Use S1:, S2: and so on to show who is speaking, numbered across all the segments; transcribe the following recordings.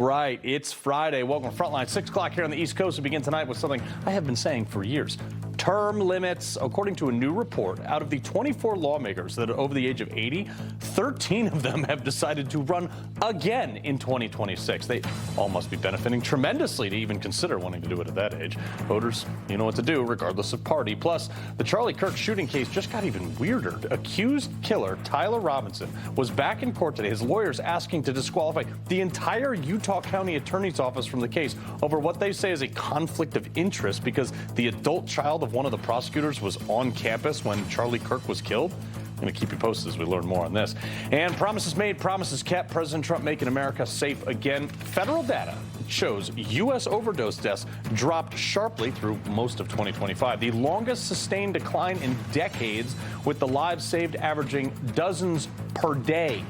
S1: Right, it's Friday. Welcome to Frontline. 6 o'clock here on the East Coast. We begin tonight with something I have been saying for years. Term limits. According to a new report, out of the 24 lawmakers that are over the age of 80, 13 of them have decided to run again in 2026. They all must be benefiting tremendously to even consider wanting to do it at that age. Voters, you know what to do, regardless of party. Plus, the Charlie Kirk shooting case just got even weirder. Accused killer Tyler Robinson was back in court today. His lawyers asking to disqualify the entire Utah County Attorney's Office from the case over what they say is a conflict of interest because the adult child of one of the prosecutors was on campus when Charlie Kirk was killed. I'm going to keep you posted as we learn more on this. And promises made, promises kept. President Trump making America safe again. Federal data shows U.S. overdose deaths dropped sharply through most of 2025. The longest sustained decline in decades, with the lives saved averaging dozens per day.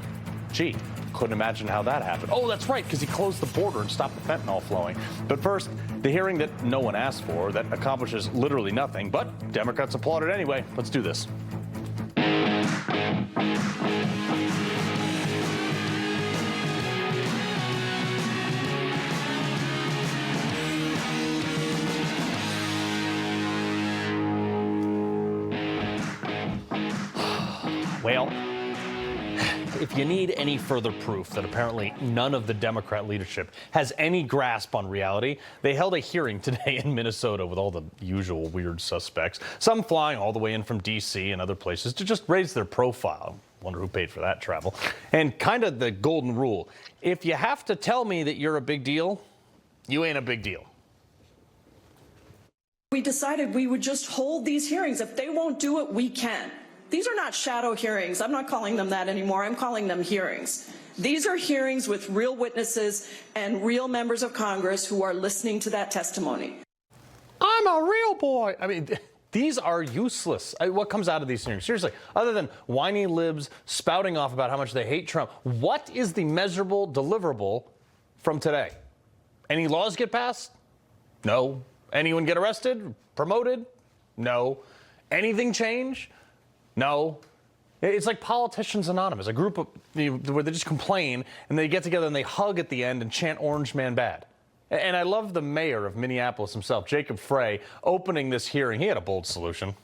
S1: Gee, couldn't imagine how that happened. Oh, that's right, because he closed the border and stopped the fentanyl flowing. But first, the hearing that no one asked for that accomplishes literally nothing, but Democrats applauded anyway. Let's do this. Well, if you need any further proof that apparently none of the Democrat leadership has any grasp on reality, they held a hearing today in Minnesota with all the usual weird suspects, some flying all the way in from D.C. and other places to just raise their profile. Wonder who paid for that travel. And kind of the golden rule, if you have to tell me that you're a big deal, you ain't a big deal.
S2: We decided we would just hold these hearings. If they won't do it, we can. These are not shadow hearings. I'm not calling them that anymore. I'm calling them hearings. These are hearings with real witnesses and real members of Congress who are listening to that testimony.
S1: I'm a real boy. I mean, these are useless. What comes out of these hearings? Seriously, other than whiny libs spouting off about how much they hate Trump, what is the measurable deliverable from today? Any laws get passed? No. Anyone get arrested? Promoted? No. Anything change? No. It's like Politicians Anonymous, a group of, where they just complain and they get together and they hug at the end and chant Orange Man Bad. And I love the mayor of Minneapolis himself, Jacob Frey, opening this hearing. He had a bold solution.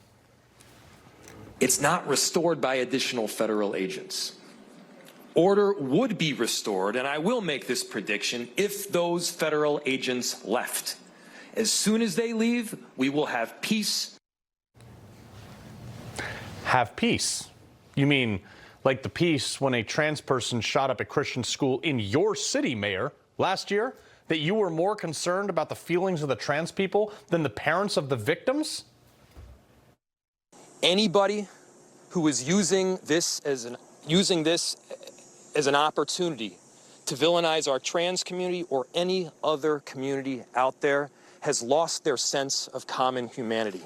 S3: It's not restored by additional federal agents. Order would be restored, and I will make this prediction, if those federal agents left. As soon as they leave, we will have peace.
S1: Have peace? You mean like the peace when a trans person shot up a Christian school in your city, Mayor, last year? That you were more concerned about the feelings of the trans people than the parents of the victims?
S3: Anybody who is using this as an opportunity to villainize our trans community or any other community out there has lost their sense of common humanity.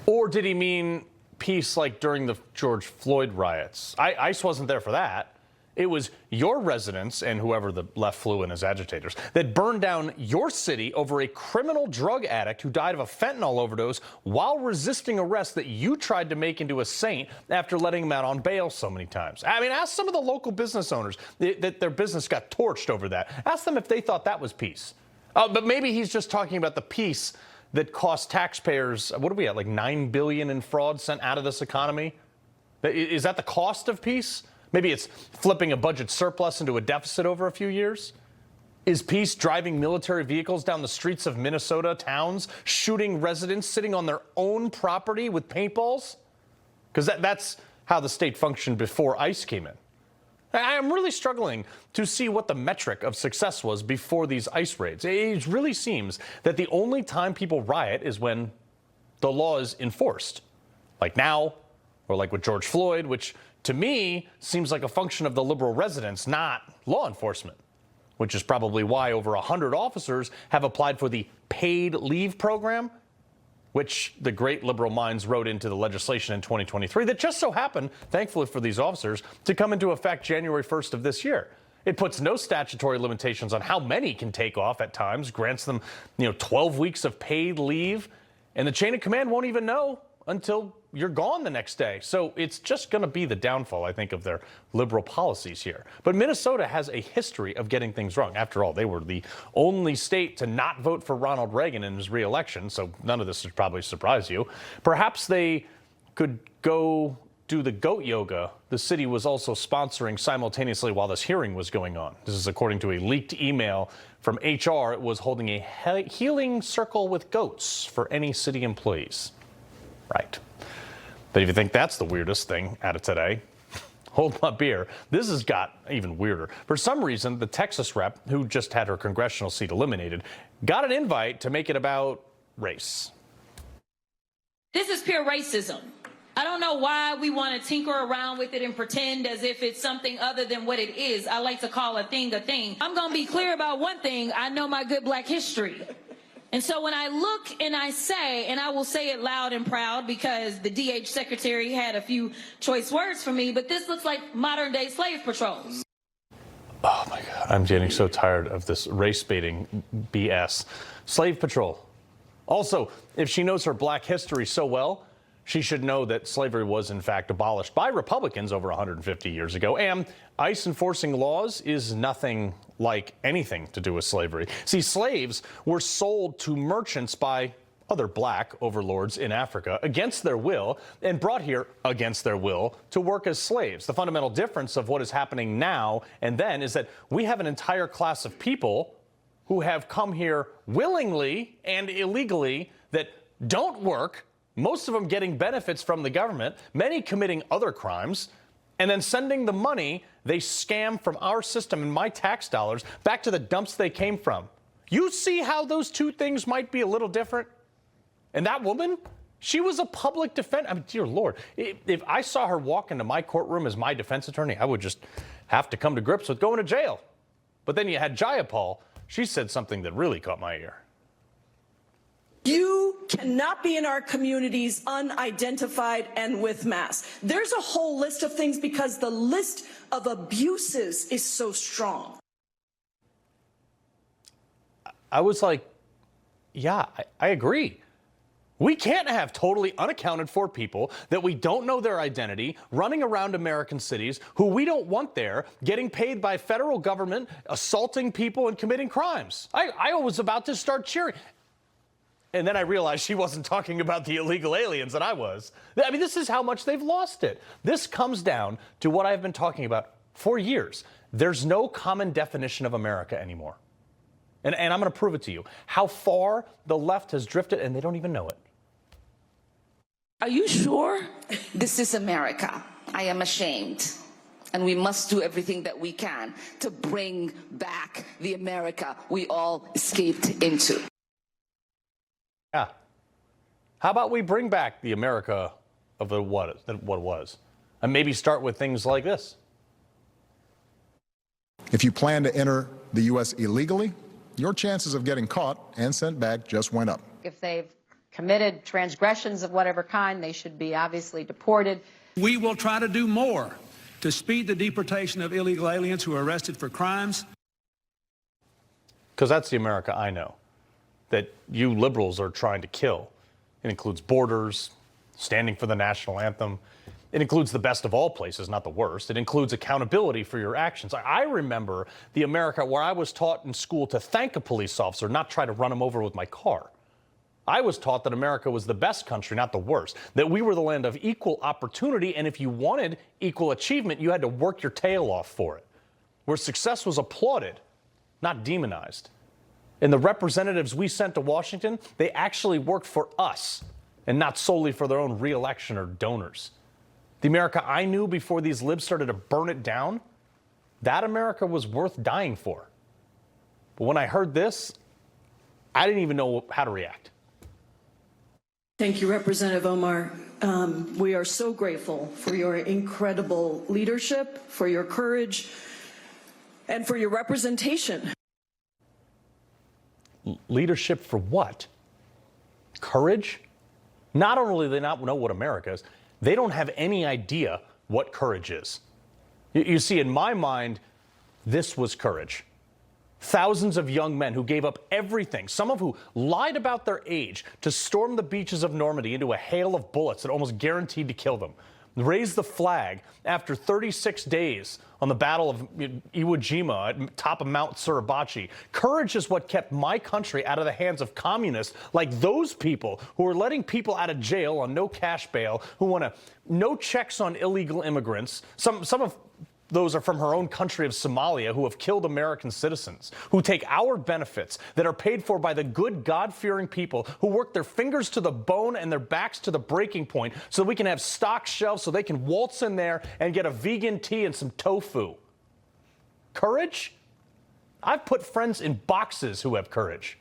S1: Or did he mean peace like during the George Floyd riots? ICE wasn't there for that. It was your residents and whoever the left flew in as agitators that burned down your city over a criminal drug addict who died of a fentanyl overdose while resisting arrest that you tried to make into a saint after letting him out on bail so many times. I mean, ask some of the local business owners that their business got torched over that. Ask them if they thought that was peace. But maybe he's just talking about the peace that cost taxpayers, what are we at, like $9 billion in fraud sent out of this economy? Is that the cost of peace? Maybe it's flipping a budget surplus into a deficit over a few years? Is peace driving military vehicles down the streets of Minnesota towns, shooting residents sitting on their own property with paintballs? Because that's how the state functioned before ICE came in. I'm really struggling to see what the metric of success was before these ICE raids. It really seems that the only time people riot is when the law is enforced. Like now, or like with George Floyd, which to me seems like a function of the liberal residents, not law enforcement, which is probably why over 100 officers have applied for the paid leave program, which the great liberal minds wrote into the legislation in 2023 that just so happened, thankfully for these officers, to come into effect January 1st of this year. It puts no statutory limitations on how many can take off at times, grants them, 12 weeks of paid leave, and the chain of command won't even know until you're gone the next day. So it's just going to be the downfall, I think, of their liberal policies here. But Minnesota has a history of getting things wrong. After all, they were the only state to not vote for Ronald Reagan in his re-election, so none of this should probably surprise you. Perhaps they could go do the goat yoga the city was also sponsoring simultaneously while this hearing was going on. This is according to a leaked email from HR. It was holding a healing circle with goats for any city employees. Right. But if you think that's the weirdest thing out of today, hold my beer. This has got even weirder. For some reason, the Texas rep, who just had her congressional seat eliminated, got an invite to make it about race.
S4: This is pure racism. I don't know why we want to tinker around with it and pretend as if it's something other than what it is. I like to call a thing a thing. I'm going to be clear about one thing. I know my good black history. And so when I look and I say, and I will say it loud and proud because the DH secretary had a few choice words for me, but this looks like modern day slave patrols.
S1: Oh my God, I'm getting so tired of this race baiting BS. Slave patrol. Also, if she knows her black history so well, she should know that slavery was in fact abolished by Republicans over 150 years ago, and ICE enforcing laws is nothing like anything to do with slavery. See, slaves were sold to merchants by other black overlords in Africa against their will and brought here against their will to work as slaves. The fundamental difference of what is happening now and then is that we have an entire class of people who have come here willingly and illegally that don't work, most of them getting benefits from the government, many committing other crimes, and then sending the money they scam from our system and my tax dollars back to the dumps they came from. You see how those two things might be a little different? And that woman, she was a public defender. I mean, dear Lord, if I saw her walk into my courtroom as my defense attorney, I would just have to come to grips with going to jail. But then you had Jayapal. She said something that really caught my ear.
S2: You cannot be in our communities unidentified and with masks. There's a whole list of things because the list of abuses is so strong.
S1: I was like, yeah, I agree. We can't have totally unaccounted for people that we don't know their identity running around American cities who we don't want there, getting paid by federal government, assaulting people and committing crimes. I was about to start cheering. And then I realized she wasn't talking about the illegal aliens that I was. I mean, this is how much they've lost it. This comes down to what I've been talking about for years. There's no common definition of America anymore. And I'm going to prove it to you. How far the left has drifted, and they don't even know it.
S5: Are you sure? This is America. I am ashamed. And we must do everything that we can to bring back the America we all escaped into.
S1: Yeah. How about we bring back the America of what it was? And maybe start with things like this.
S6: If you plan to enter the U.S. illegally, your chances of getting caught and sent back just went up.
S7: If they've committed transgressions of whatever kind, they should be obviously deported.
S8: We will try to do more to speed the deportation of illegal aliens who are arrested for crimes.
S1: Because that's the America I know that you liberals are trying to kill. It includes borders, standing for the national anthem. It includes the best of all places, not the worst. It includes accountability for your actions. I remember the America where I was taught in school to thank a police officer, not try to run him over with my car. I was taught that America was the best country, not the worst, that we were the land of equal opportunity, and if you wanted equal achievement, you had to work your tail off for it, where success was applauded, not demonized. And the representatives we sent to Washington, they actually worked for us and not solely for their own re-election or donors. The America I knew before these libs started to burn it down, that America was worth dying for. But when I heard this, I didn't even know how to react.
S2: Thank you, Representative Omar. We are so grateful for your incredible leadership, for your courage, and for your representation.
S1: Leadership for what? Courage? Not only do they not know what America is, they don't have any idea what courage is. You see, in my mind, this was courage. Thousands of young men who gave up everything, some of who lied about their age, to storm the beaches of Normandy into a hail of bullets that almost guaranteed to kill them. Raised the flag after 36 days on the Battle of Iwo Jima at top of Mount Suribachi. Courage is what kept my country out of the hands of communists like those people who are letting people out of jail on no cash bail, who want no checks on illegal immigrants. Some of those are from her own country of Somalia, who have killed American citizens, who take our benefits that are paid for by the good, God-fearing people who work their fingers to the bone and their backs to the breaking point so we can have stock shelves so they can waltz in there and get a vegan tea and some tofu. Courage? I've put friends in boxes who have courage.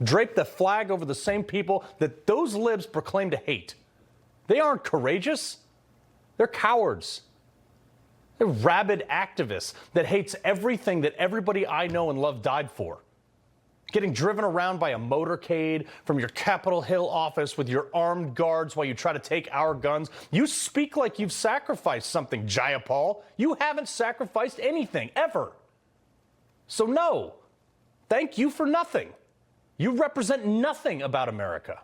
S1: Drape the flag over the same people that those libs proclaim to hate. They aren't courageous. They're cowards. They're rabid activists that hates everything that everybody I know and love died for. Getting driven around by a motorcade from your Capitol Hill office with your armed guards while you try to take our guns. You speak like you've sacrificed something, Jayapal. You haven't sacrificed anything, ever. So no, thank you for nothing. You represent nothing about America.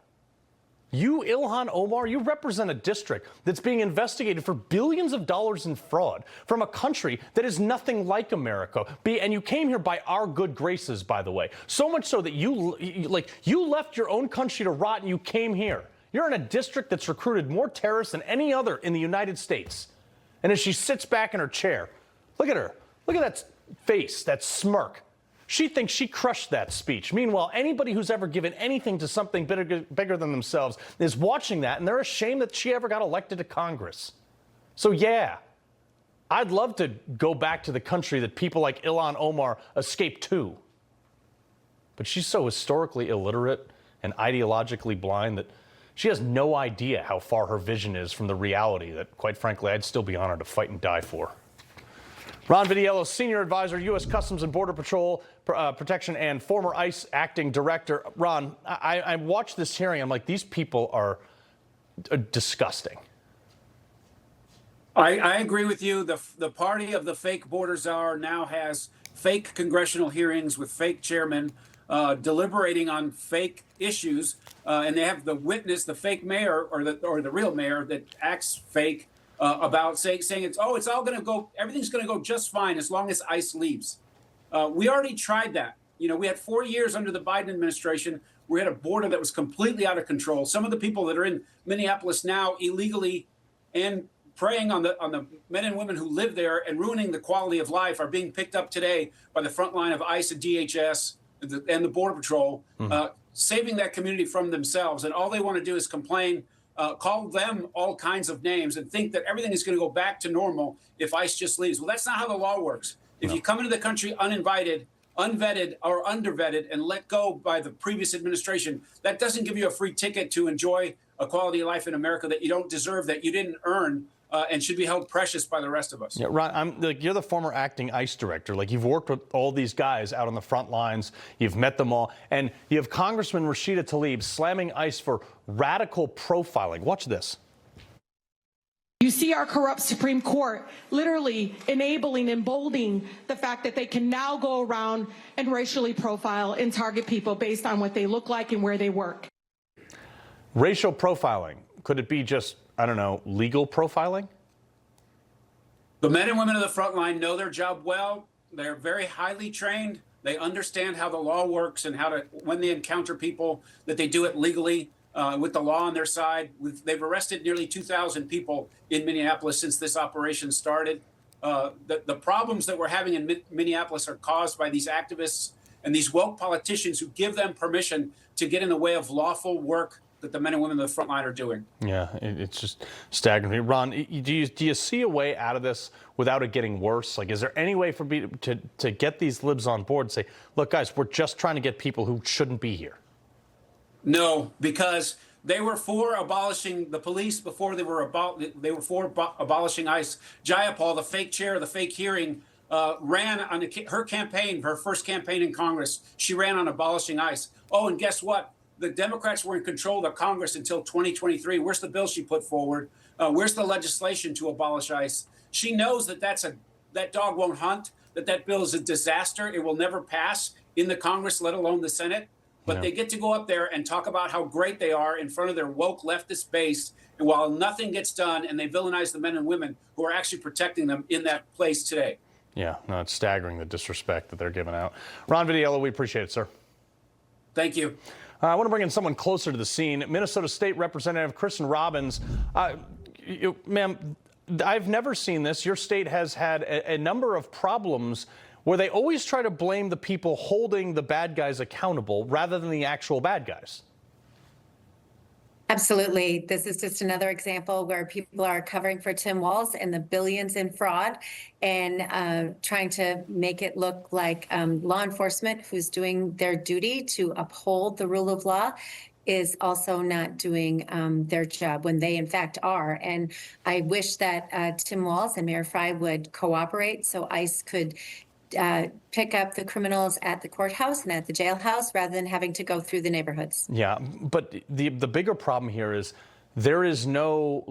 S1: You, Ilhan Omar, you represent a district that's being investigated for billions of dollars in fraud from a country that is nothing like America. And you came here by our good graces, by the way. So much so that you left your own country to rot and you came here. You're in a district that's recruited more terrorists than any other in the United States. And as she sits back in her chair, look at her. Look at that face, that smirk. She thinks she crushed that speech. Meanwhile, anybody who's ever given anything to something bigger than themselves is watching that, and they're ashamed that she ever got elected to Congress. So, yeah, I'd love to go back to the country that people like Ilhan Omar escaped to. But she's so historically illiterate and ideologically blind that she has no idea how far her vision is from the reality that, quite frankly, I'd still be honored to fight and die for. Ron Vitiello, Senior Advisor, U.S. Customs and Border Patrol Protection and former ICE Acting Director. Ron, I watched this hearing. I'm like, these people are disgusting.
S9: I agree with you. The party of the fake border czar now has fake congressional hearings with fake chairmen deliberating on fake issues, and they have the witness, the fake mayor or the real mayor that acts fake. About saying it's all going to go, everything's going to go just fine as long as ICE leaves. We already tried that. You know, we had 4 years under the Biden administration. We had a border that was completely out of control. Some of the people that are in Minneapolis now illegally and preying on the men and women who live there and ruining the quality of life are being picked up today by the front line of ICE and DHS and the Border Patrol, saving that community from themselves. And all they want to do is complain. Call them all kinds of names and think that everything is going to go back to normal if ICE just leaves. Well, that's not how the law works. If you come into the country uninvited, unvetted, or undervetted and let go by the previous administration, that doesn't give you a free ticket to enjoy a quality of life in America that you don't deserve, that you didn't earn, and should be held precious by the rest of us.
S1: Yeah, Ron, you're the former acting ICE director. Like, you've worked with all these guys out on the front lines. You've met them all. And you have Congressman Rashida Tlaib slamming ICE for radical profiling. Watch this.
S2: You see our corrupt Supreme Court literally enabling, emboldening the fact that they can now go around and racially profile and target people based on what they look like and where they work.
S1: Racial profiling. Could it be just, I don't know, legal profiling?
S9: The men and women of the front line know their job well. They're very highly trained. They understand how the law works and how to, when they encounter people, that they do it legally with the law on their side. They've arrested nearly 2,000 people in Minneapolis since this operation started. The problems that we're having in Minneapolis are caused by these activists and these woke politicians who give them permission to get in the way of lawful work that the men and women of the front line are doing.
S1: Yeah, it's just staggering. Ron, do you see a way out of this without it getting worse? Like, is there any way for me to get these libs on board and say, look, guys, we're just trying to get people who shouldn't be here?
S9: No, because they were for abolishing the police before they were for abolishing ICE. Jayapal, the fake chair of the fake hearing, ran on her campaign, her first campaign in Congress. She ran on abolishing ICE. Oh, and guess what? The Democrats were in control of Congress until 2023. Where's the bill she put forward? Where's the legislation to abolish ICE? She knows that that dog won't hunt. that bill is a disaster. It will never pass in the Congress, let alone the Senate. But they get to go up there and talk about how great they are in front of their woke leftist base. And while nothing gets done, and they villainize the men and women who are actually protecting them in that place today.
S1: Yeah, no, it's staggering, the disrespect that they're giving out. Ron Vitiello, we appreciate it, sir.
S9: Thank you.
S1: I want to bring in someone closer to the scene. Minnesota State Representative Kristin Robbins. Ma'am, I've never seen this. Your state has had a number of problems where they always try to blame the people holding the bad guys accountable rather than the actual bad guys.
S10: Absolutely. This is just another example where people are covering for Tim Walz and the billions in fraud and trying to make it look like law enforcement, who's doing their duty to uphold the rule of law, is also not doing their job when they in fact are. And I wish that Tim Walz and Mayor Frey would cooperate so ICE could pick up the criminals at the courthouse and at the jailhouse rather than having to go through the neighborhoods.
S1: Yeah, but the bigger problem here is there is no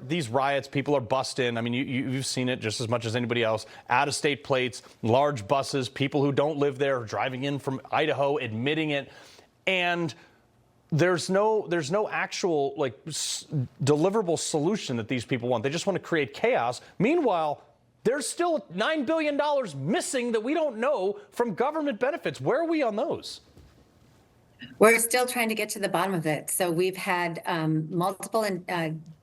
S1: these riots, people are busting. I mean, you've seen it just as much as anybody else. Out-of-state plates, large buses, people who don't live there driving in from Idaho, admitting it, and there's no actual deliverable solution that these people want. They just want to create chaos. Meanwhile, there's still $9 billion missing that we don't know from government benefits. Where are we on those?
S10: We're still trying to get to the bottom of it. So we've had multiple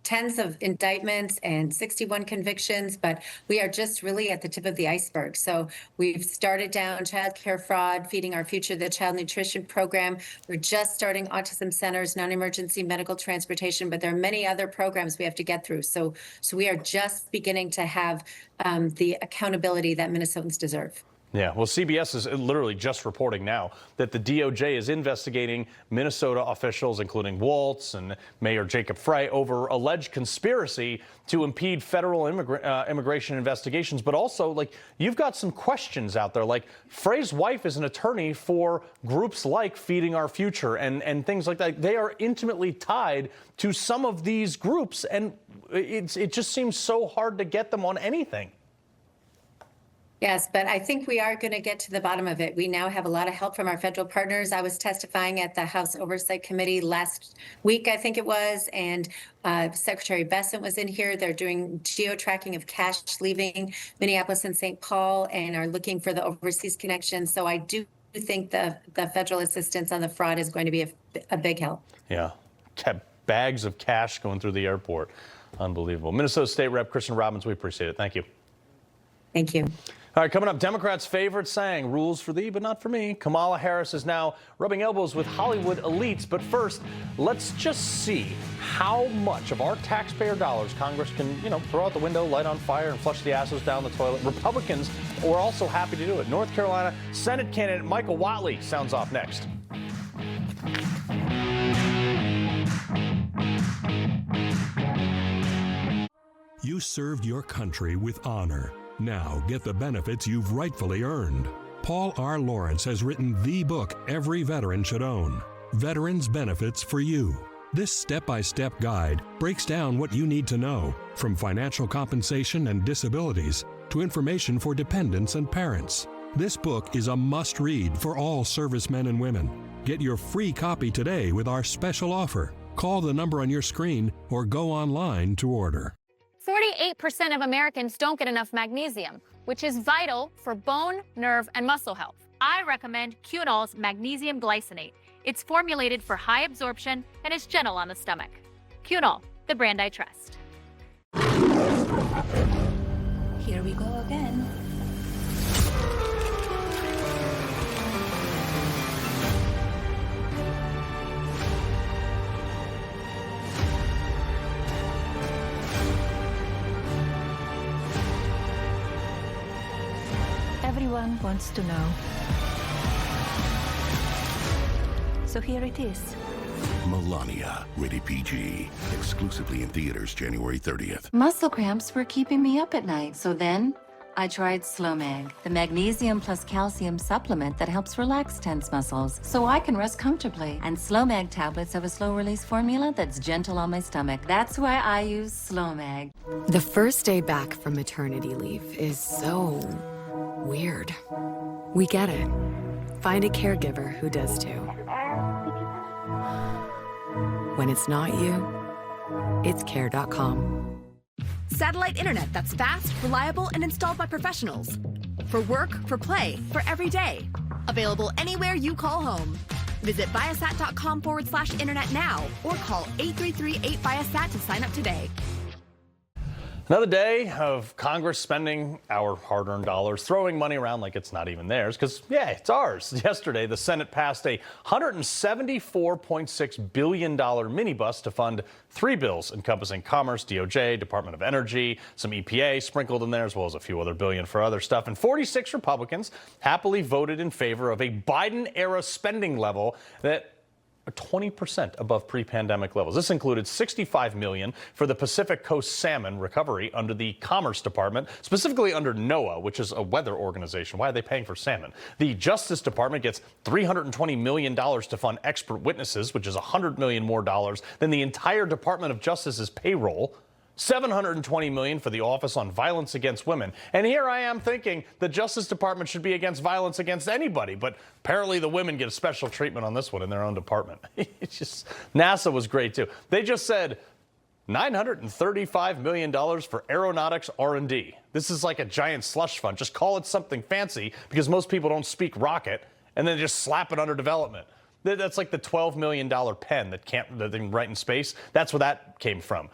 S10: tens of indictments and 61 convictions, but we are just really at the tip of the iceberg. So we've started down child care fraud, Feeding Our Future, the child nutrition program. We're just starting autism centers, non-emergency medical transportation, but there are many other programs we have to get through. So we are just beginning to have the accountability that Minnesotans deserve.
S1: Yeah, well, CBS is literally just reporting now that the DOJ is investigating Minnesota officials, including Walz and Mayor Jacob Frey, over alleged conspiracy to impede federal immigration investigations. But also, you've got some questions out there. Frey's wife is an attorney for groups like Feeding Our Future and things like that. They are intimately tied to some of these groups, and it just seems so hard to get them on anything.
S10: Yes, but I think we are going to get to the bottom of it. We now have a lot of help from our federal partners. I was testifying at the House Oversight Committee last week, I think it was, and Secretary Bessent was in here. They're doing geo-tracking of cash leaving Minneapolis and St. Paul and are looking for the overseas connection. So I do think the federal assistance on the fraud is going to be a big help. Yeah, bags of cash going through the airport. Unbelievable. Minnesota State Rep Kristin Robbins, we appreciate it. Thank you. Thank you. All right, coming up, Democrats' favorite saying, rules for thee, but not for me. Kamala Harris is now rubbing elbows with Hollywood elites. But first, let's just see how much of our taxpayer dollars Congress can, throw out the window, light on fire, and flush the asses down the toilet. Republicans were also happy to do it. North Carolina Senate candidate Michael Whatley sounds off next.
S11: You served your country with honor. Now get the benefits you've rightfully earned. Paul R. Lawrence has written the book every veteran should own, Veterans Benefits for You. This step-by-step guide breaks down what you need to know, from financial compensation and disabilities to information for dependents and parents. This book is a must-read for all servicemen and women. Get your free copy today with our special offer. Call the number on your screen or go online to order.
S12: 48% of Americans don't get enough magnesium, which is vital for bone, nerve, and muscle health. I recommend Cunol's Magnesium Glycinate. It's formulated for high absorption and is gentle on the stomach. Cunol, the brand I trust.
S13: Here we go again. Everyone wants to know. So here it is.
S14: Melania, rated PG. Exclusively in theaters January 30th.
S15: Muscle cramps were keeping me up at night, so then I tried Slomag, the magnesium plus calcium supplement that helps relax tense muscles so I can rest comfortably. And Slomag tablets have a slow-release formula that's gentle on my stomach. That's why I use Slomag.
S16: The first day back from maternity leave is so Weird. We get it. Find a caregiver who does too. When it's not you, it's care.com.
S17: Satellite internet that's fast, reliable, and installed by professionals. For work, for play, for every day. Available anywhere you call home. Visit Viasat.com/internet now or call 833-8Viasat to sign up today.
S1: Another day of Congress spending our hard-earned dollars, throwing money around like it's not even theirs, because, yeah, it's ours. Yesterday, the Senate passed a $174.6 billion minibus to fund 3 bills encompassing Commerce, DOJ, Department of Energy, some EPA sprinkled in there, as well as a few other billion for other stuff. And 46 Republicans happily voted in favor of a Biden-era spending level that 20% above pre-pandemic levels. This included $65 million for the Pacific Coast salmon recovery under the Commerce Department, specifically under NOAA, which is a weather organization. Why are they paying for salmon? The Justice Department gets $320 million to fund expert witnesses, which is $100 million more dollars than the entire Department of Justice's payroll. $720 million for the Office on Violence Against Women. And here I am thinking the Justice Department should be against violence against anybody, but apparently the women get a special treatment on this one in their own department. It's just, NASA was great too. They just said $935 million for aeronautics R&D. This is like a giant slush fund. Just call it something fancy because most people don't speak rocket, and then just slap it under development. That's like the $12 million pen that they can write in space. That's where that came from.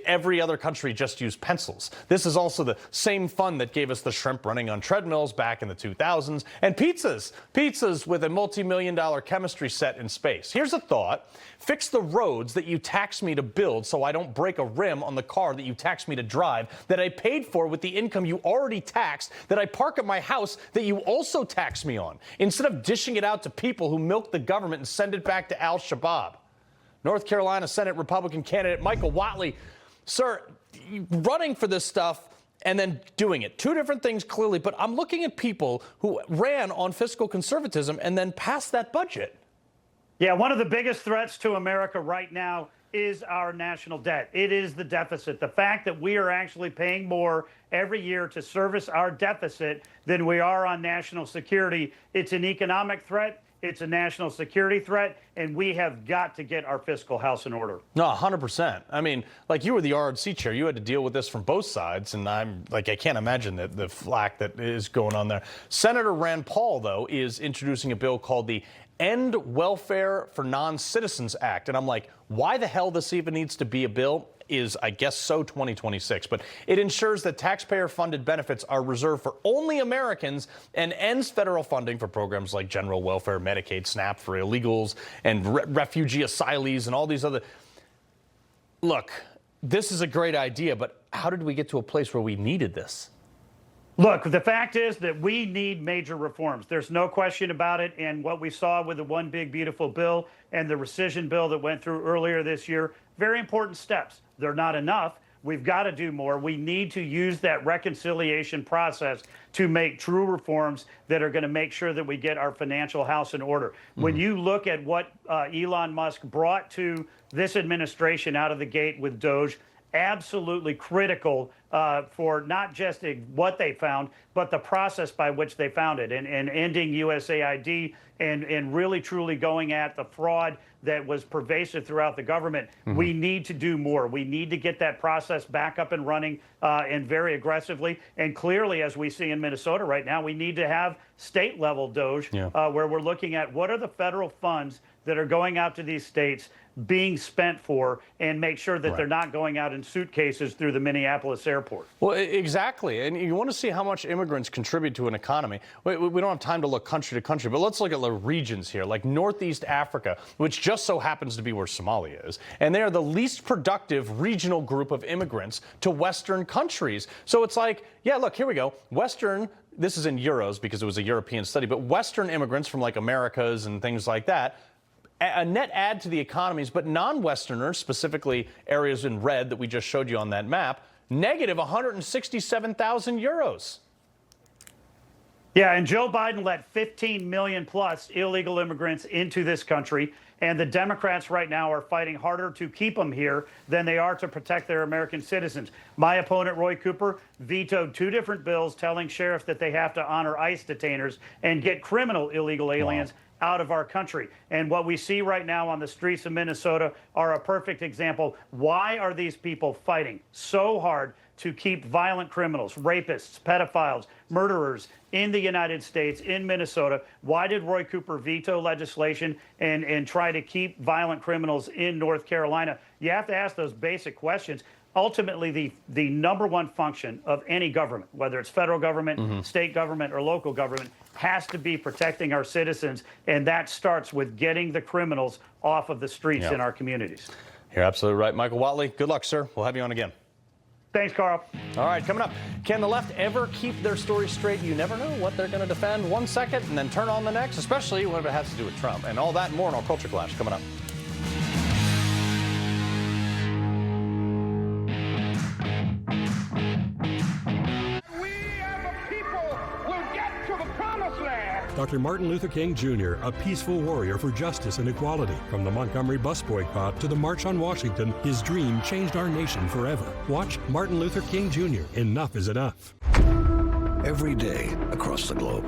S1: Every other country just used pencils. This is also the same fund that gave us the shrimp running on treadmills back in the 2000s, and pizzas with a multi-million-dollar chemistry set in space. Here's a thought. Fix the roads that you tax me to build so I don't break a rim on the car that you tax me to drive, that I paid for with the income you already taxed, that I park at my house that you also tax me on, instead of dishing it out to people who milk the government and send it back to Al-Shabaab. North Carolina Senate Republican candidate Michael Whatley, sir, running for this stuff and then doing it. Two different things clearly, but I'm looking at people who ran on fiscal conservatism and then passed that budget.
S18: Yeah, one of the biggest threats to America right now is our national debt. It is the deficit. The fact that we are actually paying more every year to service our deficit than we are on national security. It's an economic threat. It's a national security threat, and we have got to get our fiscal house in order.
S1: No, 100%. I mean, like, you were the RNC chair. You had to deal with this from both sides, and I can't imagine the flack that is going on there. Senator Rand Paul, though, is introducing a bill called the End Welfare for Non-Citizens Act. And I'm like, why the hell this even needs to be a bill is, I guess, so 2026. But it ensures that taxpayer-funded benefits are reserved for only Americans and ends federal funding for programs like general welfare, Medicaid, SNAP for illegals, and refugee asylees and all these other. Look, this is a great idea, but how did we get to a place where we needed this?
S18: Look, the fact is that we need major reforms. There's no question about it. And what we saw with the One Big Beautiful Bill and the rescission bill that went through earlier this year, very important steps. They're not enough. We've got to do more. We need to use that reconciliation process to make true reforms that are going to make sure that we get our financial house in order. When you look at what Elon Musk brought to this administration out of the gate with Doge, absolutely critical for not just what they found, but the process by which they found it, and ending USAID and really truly going at the fraud that was pervasive throughout the government. We need to do more. We need to get that process back up and running and very aggressively. And clearly, as we see in Minnesota right now, we need to have state-level Doge where we're looking at what are the federal funds that are going out to these states being spent for, and make sure that they're not going out in suitcases through the Minneapolis airport.
S1: Well, exactly. And you want to see how much immigrants contribute to an economy. We don't have time to look country to country, but let's look at the regions here, like Northeast Africa, which just so happens to be where Somalia is. And they are the least productive regional group of immigrants to Western countries. So it's like, yeah, look, here we go. Western, this is in euros because it was a European study, but Western immigrants from like Americas and things like that, a net add to the economies, but non-Westerners, specifically areas in red that we just showed you on that map, negative 167,000 euros.
S18: Yeah, and Joe Biden let 15 million plus illegal immigrants into this country, and the Democrats right now are fighting harder to keep them here than they are to protect their American citizens. My opponent, Roy Cooper, vetoed 2 different bills telling sheriffs that they have to honor ICE detainers and get criminal illegal aliens out of our country. And what we see right now on the streets of Minnesota are a perfect example. Why are these people fighting so hard to keep violent criminals, rapists, pedophiles, murderers in the United States, in Minnesota? Why did Roy Cooper veto legislation and try to keep violent criminals in North Carolina? You have to ask those basic questions. Ultimately, the number one function of any government, whether it's federal government, state government, or local government, has to be protecting our citizens, and that starts with getting the criminals off of the streets in our communities.
S1: You're absolutely right. Michael Whatley, good luck, sir. We'll have you on again.
S18: Thanks, Carl.
S1: All right, coming up, can the left ever keep their story straight? You never know what they're going to defend one second and then turn on the next, especially when it has to do with Trump. And all that and more in our Culture Clash coming up.
S11: Dr. Martin Luther King Jr., a peaceful warrior for justice and equality. From the Montgomery bus boycott to the March on Washington, his dream changed our nation forever. Watch Martin Luther King Jr., Enough is Enough.
S19: Every day across the globe,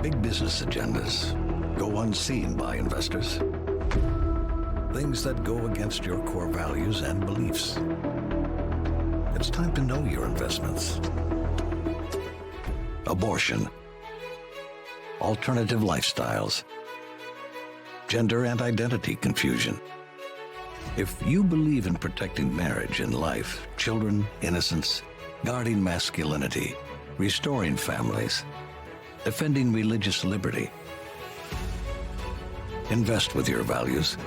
S19: big business agendas go unseen by investors. Things that go against your core values and beliefs. It's time to know your investments. Abortion, alternative lifestyles, gender and identity confusion. If you believe in protecting marriage and life, children, innocence, guarding masculinity, restoring families, defending religious liberty, invest with your values.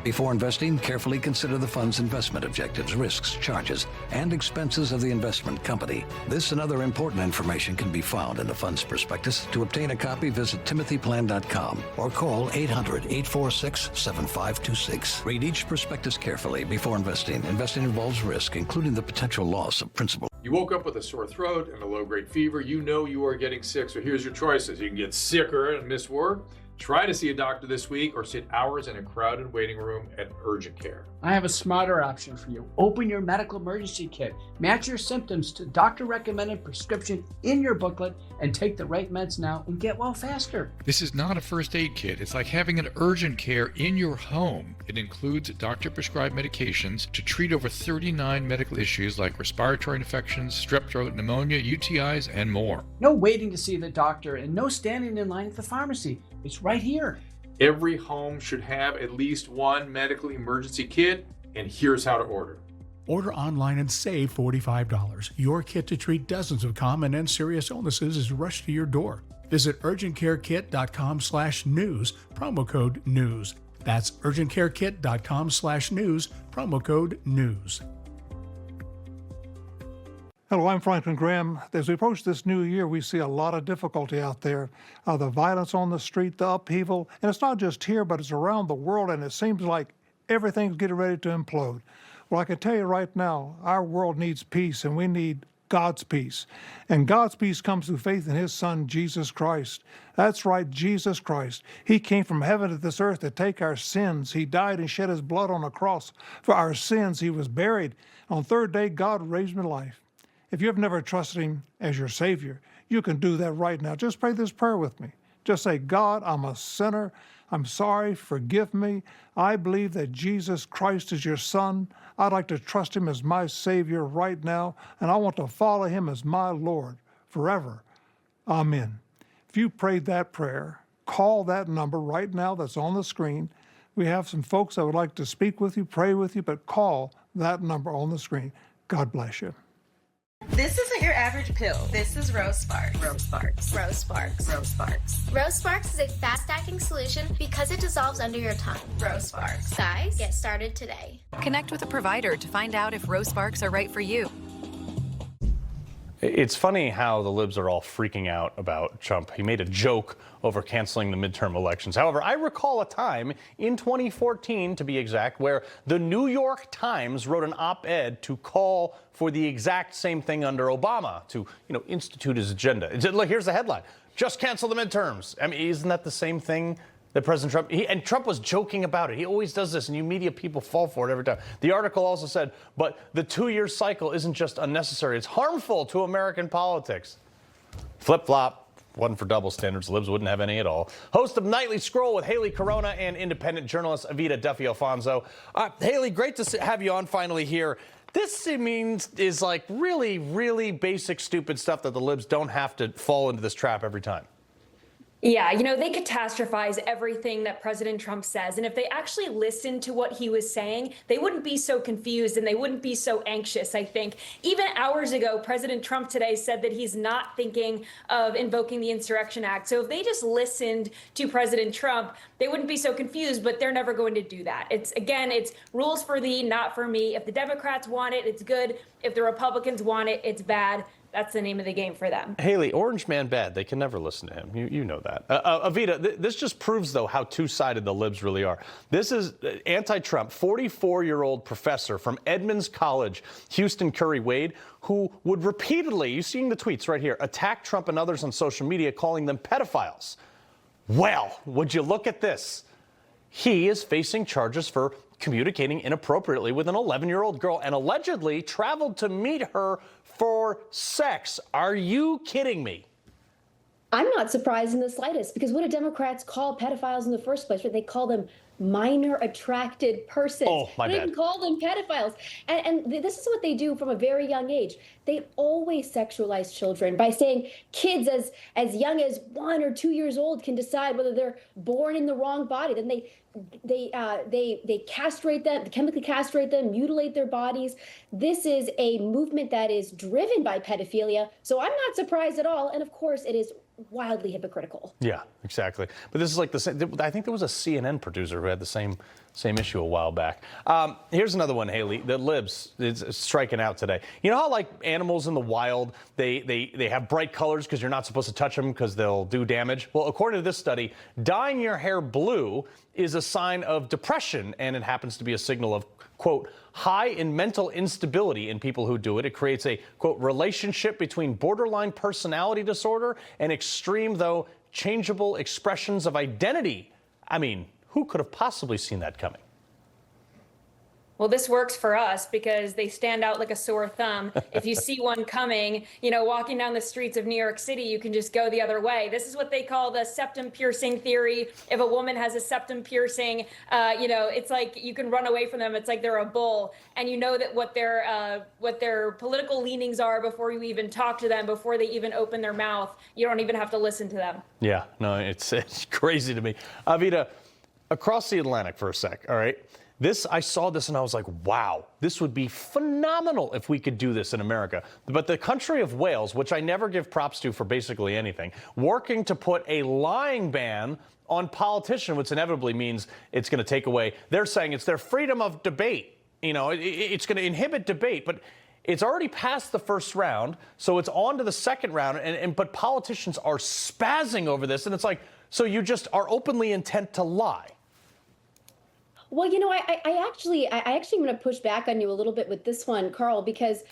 S19: Before investing, carefully consider the fund's investment objectives, risks, charges, and expenses of the investment company. This and other important information can be found in the fund's prospectus. To obtain a copy, visit timothyplan.com or call 800-846-7526. Read each prospectus carefully before investing. Investing involves risk, including the potential loss of principal.
S20: You woke up with a sore throat and a low-grade fever. You know you are getting sick, so here's your choices. You can get sicker and miss work. Try to see a doctor this week or sit hours in a crowded waiting room at urgent care.
S21: I have a smarter option for you. Open your medical emergency kit. Match your symptoms to doctor-recommended prescription in your booklet and take the right meds now and get well faster.
S22: This is not a first aid kit. It's like having an urgent care in your home. It includes doctor-prescribed medications to treat over 39 medical issues like respiratory infections, strep throat, pneumonia, UTIs, and more.
S21: No waiting to see the doctor and no standing in line at the pharmacy. It's right here.
S20: Every home should have at least one medical emergency kit, and here's how to order.
S23: Order online and save $45. Your kit to treat dozens of common and serious illnesses is rushed to your door. Visit urgentcarekit.com/news, promo code NEWS. That's urgentcarekit.com/news, promo code NEWS.
S24: Hello, I'm Franklin Graham. As we approach this new year, we see a lot of difficulty out there. The violence on the street, the upheaval, and it's not just here, but it's around the world, and it seems like everything's getting ready to implode. Well, I can tell you right now, our world needs peace, and we need God's peace. And God's peace comes through faith in His Son, Jesus Christ. That's right, Jesus Christ. He came from heaven to this earth to take our sins. He died and shed His blood on a cross for our sins. He was buried. On the third day, God raised Him to life. If you've never trusted Him as your Savior, you can do that right now. Just pray this prayer with me. Just say, God, I'm a sinner. I'm sorry. Forgive me. I believe that Jesus Christ is your Son. I'd like to trust Him as my Savior right now, and I want to follow Him as my Lord forever. Amen. If you prayed that prayer, call that number right now that's on the screen. We have some folks that would like to speak with you, pray with you, but call that number on the screen. God bless you.
S25: This isn't your average pill. This is Rose Sparks. Rose Sparks. Rose Sparks. Rose Sparks.
S26: Rose Sparks is a fast-acting solution because it dissolves under your tongue.
S25: Rose Sparks.
S26: Guys, get started today.
S27: Connect with a provider to find out if Rose Sparks are right for you.
S1: It's funny how the libs are all freaking out about Trump. He made a joke over canceling the midterm elections. However, I recall a time in 2014, to be exact, where the New York Times wrote an op-ed to call for the exact same thing under Obama, to, institute his agenda. Look, here's the headline: just cancel the midterms. I mean, isn't that the same thing that President Trump, and Trump was joking about it. He always does this, and you media people fall for it every time. The article also said, but the 2-year cycle isn't just unnecessary, it's harmful to American politics. Flip-flop. Wasn't for double standards. Libs wouldn't have any at all. Host of Nightly Scroll with Hayley Caronia and independent journalist Evita Duffy-Alfonso. Hayley, great to have you on finally here. This, is like really, really basic, stupid stuff that the libs don't have to fall into this trap every time.
S3: Yeah, they catastrophize everything that President Trump says. And if they actually listened to what he was saying, they wouldn't be so confused and they wouldn't be so anxious, I think. Even hours ago, President Trump today said that he's not thinking of invoking the Insurrection Act. So if they just listened to President Trump, they wouldn't be so confused, but they're never going to do that. It's rules for thee, not for me. If the Democrats want it, it's good. If the Republicans want it, it's bad. That's the name of the game for them.
S1: Hayley, Orange Man bad. They can never listen to him. You know that. Evita, this just proves, though, how two-sided the libs really are. This is anti-Trump, 44-year-old professor from Edmonds College, Houston Curry Wade, who would repeatedly, you're seeing the tweets right here, attack Trump and others on social media, calling them pedophiles. Well, would you look at this? He is facing charges for communicating inappropriately with an 11-year-old girl and allegedly traveled to meet her for sex. Are you kidding me?
S4: I'm not surprised in the slightest, because what do Democrats call pedophiles in the first place? They call them minor attracted persons.
S1: Oh, my bad.
S4: They didn't call them pedophiles. And this is what they do from a very young age. They always sexualize children by saying kids as young as 1 or 2 years old can decide whether they're born in the wrong body. Then they castrate them, chemically castrate them, mutilate their bodies. This is a movement that is driven by pedophilia. So I'm not surprised at all. And of course, it is wildly hypocritical.
S1: Yeah, exactly. But this is like the same. I think there was a CNN producer who had the same issue a while back. Here's another one, Hayley. The libs is striking out today. You know how like animals in the wild, they have bright colors because you're not supposed to touch them because they'll do damage? Well, according to this study, dyeing your hair blue is a sign of depression, and it happens to be a signal of, quote, high in mental instability in people who do it. It creates a, quote, relationship between borderline personality disorder and extreme, though changeable expressions of identity. I mean, who could have possibly seen that coming?
S3: Well, this works for us because they stand out like a sore thumb. If you see one coming, walking down the streets of New York City, you can just go the other way. This is what they call the septum piercing theory. If a woman has a septum piercing, it's like you can run away from them. It's like they're a bull, and you know that what their political leanings are before you even talk to them, before they even open their mouth. You don't even have to listen to them.
S1: Yeah, no, it's crazy to me. Evita, across the Atlantic for a sec, all right? I saw this and I was like, wow, this would be phenomenal if we could do this in America. But the country of Wales, which I never give props to for basically anything, working to put a lying ban on politicians, which inevitably means it's going to take away, they're saying it's their freedom of debate. It's going to inhibit debate, but it's already past the first round, so it's on to the second round, but politicians are spazzing over this, and it's like, so you just are openly intent to lie.
S4: Well, I actually am going to push back on you a little bit with this one, Carl, because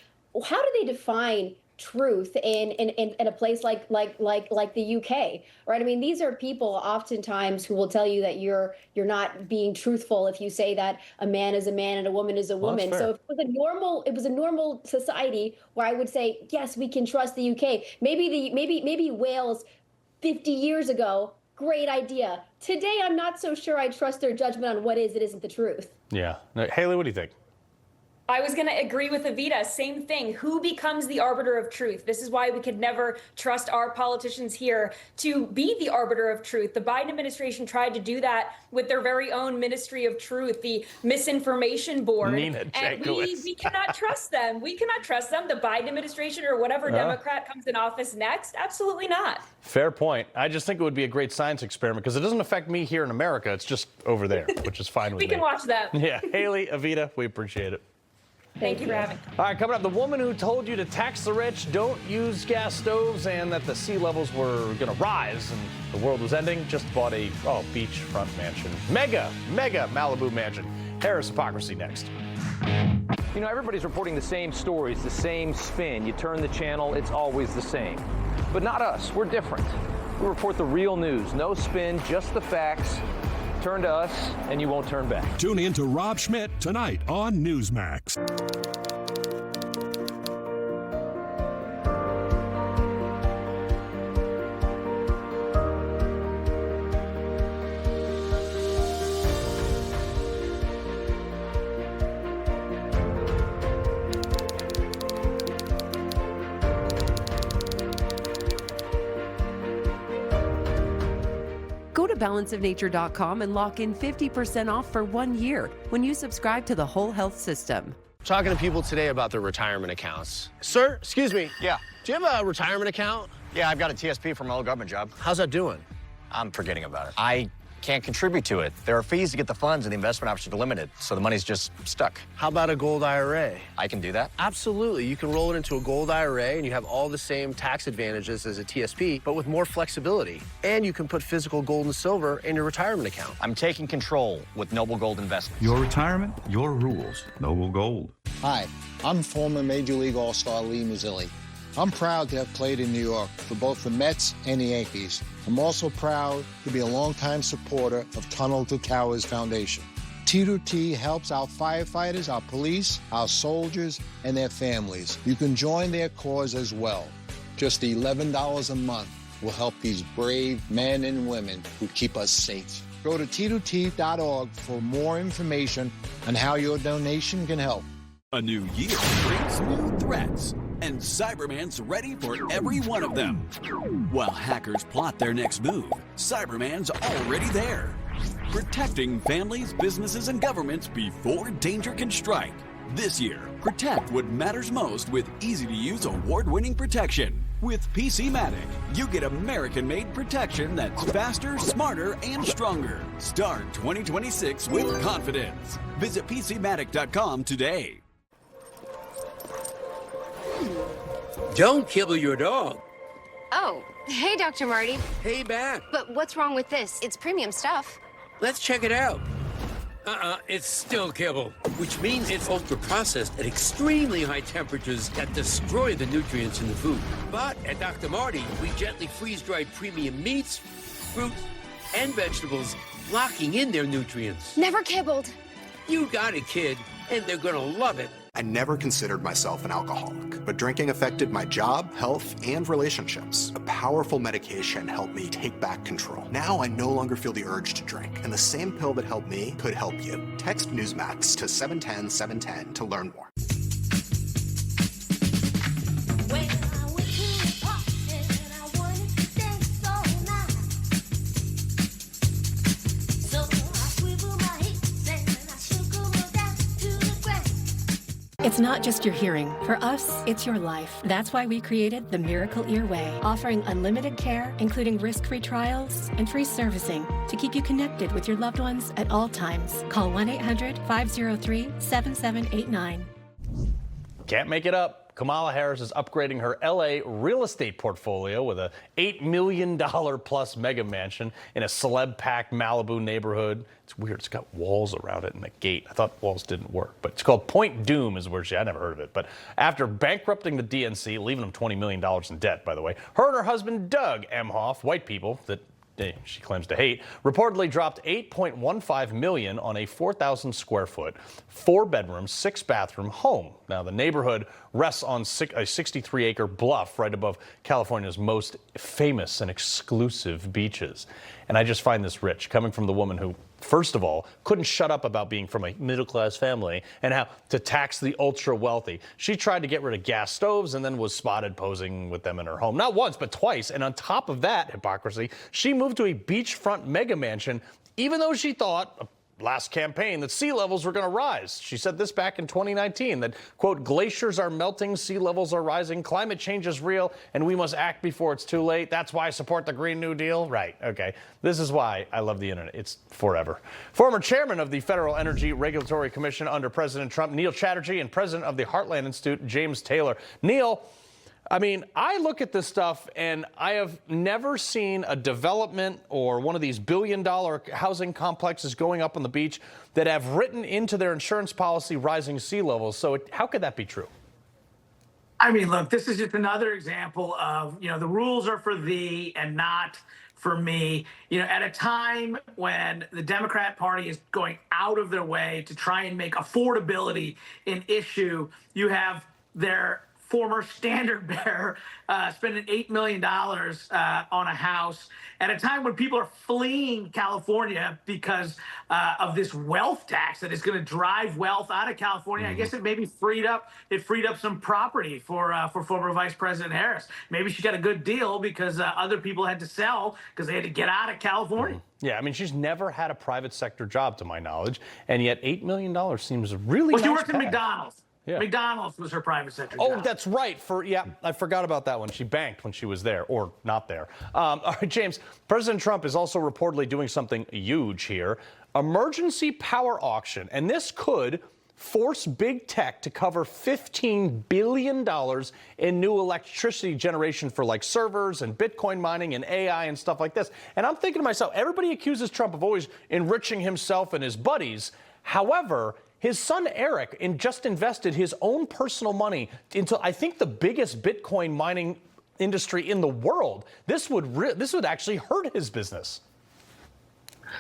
S4: how do they define truth in a place like the UK, right? I mean, these are people oftentimes who will tell you that you're not being truthful if you say that a man is a man and a woman is a woman. So if it was a normal society where I would say, yes, we can trust the UK. Maybe Wales 50 years ago. Great idea. Today, I'm not so sure I trust their judgment on what is and isn't the truth.
S1: Yeah. Hayley, what do you think?
S3: I was going to agree with Evita. Same thing. Who becomes the arbiter of truth? This is why we could never trust our politicians here to be the arbiter of truth. The Biden administration tried to do that with their very own Ministry of Truth, the Misinformation Board. And we cannot trust them. We cannot trust them. The Biden administration or whatever Democrat comes in office next? Absolutely not.
S1: Fair point. I just think it would be a great science experiment because it doesn't affect me here in America. It's just over there, which is fine with me.
S3: We can watch them.
S1: Yeah. Hayley, Evita, we appreciate it.
S3: Thank you for having me.
S1: All right, coming up, the woman who told you to tax the rich, don't use gas stoves, and that the sea levels were going to rise and the world was ending, just bought a beachfront mansion. Mega Malibu mansion. Harris Hypocrisy next.
S2: You know, everybody's reporting the same stories, the same spin. You turn the channel, it's always the same. But not us. We're different. We report the real news. No spin, just the facts. Turn to us, and you won't turn back.
S11: Tune in to Rob Schmidt tonight on Newsmax.
S5: Go to balanceofnature.com and lock in 50% off for 1 year when you subscribe to the whole health system.
S6: Talking to people today about their retirement accounts. Sir, excuse me. Yeah. Do you have a retirement account?
S7: Yeah, I've got a TSP from my old government job.
S6: How's that doing?
S7: I'm forgetting about it. I can't contribute to it. There are fees to get the funds, and the investment options are limited, so the money's just stuck.
S6: How about a gold IRA?
S7: I can do that?
S6: Absolutely. You can roll it into a gold IRA, and you have all the same tax advantages as a TSP, but with more flexibility. And you can put physical gold and silver in your retirement account.
S7: I'm taking control with Noble Gold Investments.
S8: Your retirement, your rules. Noble Gold.
S9: Hi, I'm former Major League All-Star Lee Mazzilli. I'm proud to have played in New York for both the Mets and the Yankees. I'm also proud to be a longtime supporter of Tunnel to Towers Foundation. T2T helps our firefighters, our police, our soldiers, and their families. You can join their cause as well. Just $11 a month will help these brave men and women who keep us safe. Go to T2T.org for more information on how your donation can help.
S27: A new year brings new threats, and Cyberman's ready for every one of them. While hackers plot their next move, Cyberman's already there, protecting families, businesses, and governments before danger can strike. This year, protect what matters most with easy-to-use, award-winning protection. With PCmatic, you get American-made protection that's faster, smarter, and stronger. Start 2026 with confidence. Visit PCmatic.com today.
S28: Don't kibble your dog.
S29: Oh, hey, Dr. Marty.
S28: Hey, back.
S29: But what's wrong with this? It's premium stuff.
S28: Let's check it out. It's still kibble, which means it's ultra-processed at extremely high temperatures that destroy the nutrients in the food. But at Dr. Marty, we gently freeze-dried premium meats, fruit, and vegetables, locking in their nutrients.
S29: Never kibbled.
S28: You got it, kid, and they're gonna love it.
S30: I never considered myself an alcoholic, but drinking affected my job, health, and relationships. A powerful medication helped me take back control. Now I no longer feel the urge to drink, and the same pill that helped me could help you. Text Newsmax to 710-710 to learn more.
S31: It's not just your hearing. For us, it's your life. That's why we created the Miracle Ear Way, offering unlimited care, including risk-free trials and free servicing to keep you connected with your loved ones at all times. Call 1-800-503-7789.
S1: Can't make it up. Kamala Harris is upgrading her LA real estate portfolio with a $8 million plus mega mansion in a celeb-packed Malibu neighborhood. It's weird. It's got walls around it and a gate. I thought walls didn't work, but it's called Point Doom is where I never heard of it. But after bankrupting the DNC, leaving them $20 million in debt, by the way, her and her husband, Doug Emhoff, white people that she claims to hate, reportedly dropped $8.15 million on a 4,000 square foot, 4-bedroom, 6-bathroom home. Now, the neighborhood rests on a 63-acre bluff right above California's most famous and exclusive beaches. And I just find this rich, coming from the woman who, first of all, couldn't shut up about being from a middle-class family and how to tax the ultra-wealthy. She tried to get rid of gas stoves and then was spotted posing with them in her home. Not once, but twice. And on top of that hypocrisy, she moved to a beachfront mega mansion, even though she thought, last campaign that sea levels were going to rise. She said this back in 2019, that, quote, glaciers are melting, sea levels are rising, climate change is real, and we must act before it's too late. That's why I support the Green New Deal. Right, okay. This is why I love the internet. It's forever. Former chairman of the Federal Energy Regulatory Commission under President Trump, Neil Chatterjee, and president of the Heartland Institute, James Taylor. Neil, I mean, I look at this stuff and I have never seen a development or one of these billion-dollar housing complexes going up on the beach that have written into their insurance policy rising sea levels. So how could that be true?
S10: I mean, look, this is just another example of, the rules are for thee and not for me. At a time when the Democrat Party is going out of their way to try and make affordability an issue, you have their former standard bearer spending $8 million on a house at a time when people are fleeing California because of this wealth tax that is going to drive wealth out of California. I guess it maybe freed up some property for former Vice President Harris. Maybe she got a good deal because other people had to sell because they had to get out of California.
S1: Yeah, I mean, she's never had a private sector job, to my knowledge, and yet $8 million seems really
S10: well,
S1: nice.
S10: she worked at McDonald's.
S1: Yeah.
S10: McDonald's was her private sector
S1: Oh,
S10: job.
S1: that's right. I forgot about that one. She banked when she was there, or not there. All right, James, President Trump is also reportedly doing something huge here. Emergency power auction. And this could force big tech to cover $15 billion in new electricity generation for like servers and Bitcoin mining and AI and stuff like this. And I'm thinking to myself, everybody accuses Trump of always enriching himself and his buddies. However, his son Eric just invested his own personal money into, I think, the biggest Bitcoin mining industry in the world. This would actually hurt his business.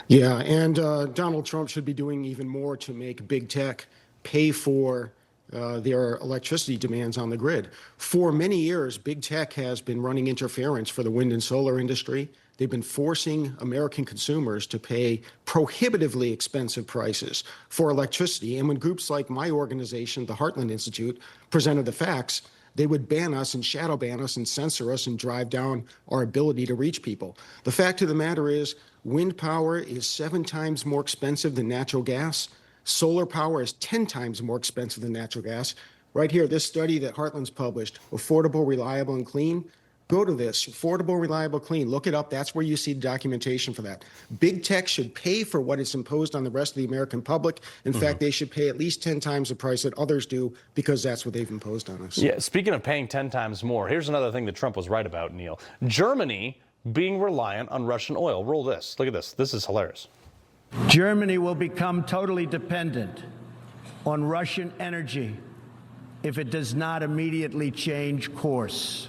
S12: Yeah, and Donald Trump should be doing even more to make big tech pay for their electricity demands on the grid. For many years, big tech has been running interference for the wind and solar industry. They've been forcing American consumers to pay prohibitively expensive prices for electricity. And when groups like my organization, the Heartland Institute, presented the facts, they would ban us and shadow ban us and censor us and drive down our ability to reach people. The fact of the matter is, wind power is 7 times more expensive than natural gas. Solar power is 10 times more expensive than natural gas. Right here, this study that Heartland's published, Affordable, Reliable, and Clean. Go to this, Affordable, Reliable, Clean. Look it up. That's where you see the documentation for that. Big tech should pay for what is imposed on the rest of the American public. In fact, they should pay at least 10 times the price that others do because that's what they've imposed on us.
S1: Yeah, speaking of paying 10 times more, here's another thing that Trump was right about, Neil. Germany being reliant on Russian oil. Roll this. Look at this. This is hilarious.
S13: Germany will become totally dependent on Russian energy if it does not immediately change course.